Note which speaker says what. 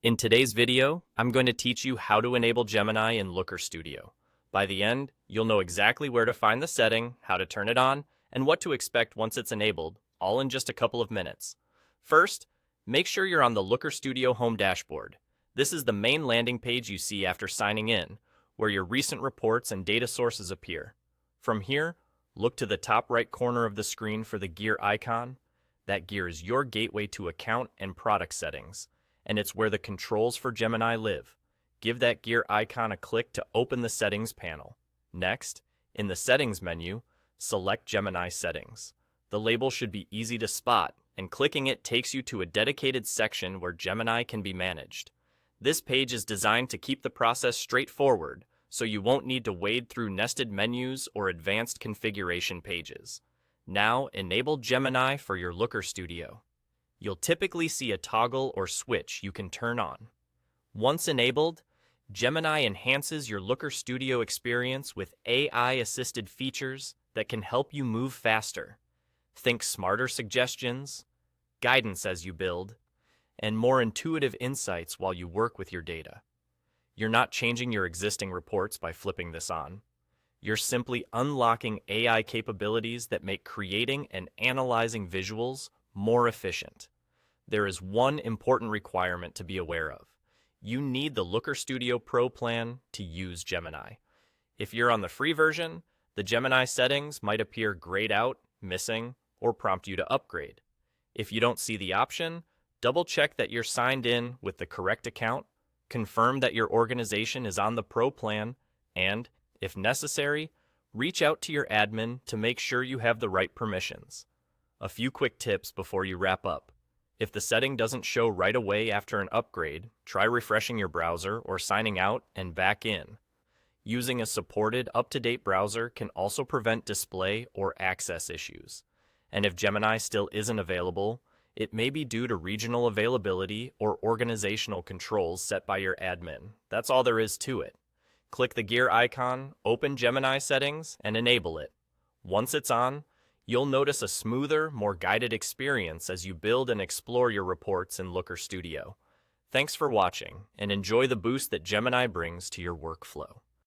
Speaker 1: In today's video, I'm going to teach you how to enable Gemini in Looker Studio. By the end, you'll know exactly where to find the setting, how to turn it on, and what to expect once it's enabled, all in just a couple of minutes. First, make sure you're on the Looker Studio home dashboard. This is the main landing page you see after signing in, where your recent reports and data sources appear. From here, look to the top right corner of the screen for the gear icon. That gear is your gateway to account and product settings, and it's where the controls for Gemini live. Give that gear icon a click to open the settings panel. Next, in the settings menu, select Gemini settings. The label should be easy to spot, and clicking it takes you to a dedicated section where Gemini can be managed. This page is designed to keep the process straightforward, so you won't need to wade through nested menus or advanced configuration pages. Now, enable Gemini for your Looker Studio. You'll typically see a toggle or switch you can turn on. Once enabled, Gemini enhances your Looker Studio experience with AI-assisted features that can help you move faster. Think smarter suggestions, guidance as you build, and more intuitive insights while you work with your data. You're not changing your existing reports by flipping this on. You're simply unlocking AI capabilities that make creating and analyzing visuals more efficient. There is one important requirement to be aware of. You need the Looker Studio Pro plan to use Gemini. If you're on the free version, the Gemini settings might appear grayed out, missing, or prompt you to upgrade. If you don't see the option, double-check that you're signed in with the correct account, confirm that your organization is on the Pro plan, and, if necessary, reach out to your admin to make sure you have the right permissions. A few quick tips before you wrap up. If the setting doesn't show right away after an upgrade, try refreshing your browser or signing out and back in. Using a supported, up-to-date browser can also prevent display or access issues. And if Gemini still isn't available, it may be due to regional availability or organizational controls set by your admin. That's all there is to it. Click the gear icon, open Gemini settings, and enable it. Once it's on, you'll notice a smoother, more guided experience as you build and explore your reports in Looker Studio. Thanks for watching, and enjoy the boost that Gemini brings to your workflow.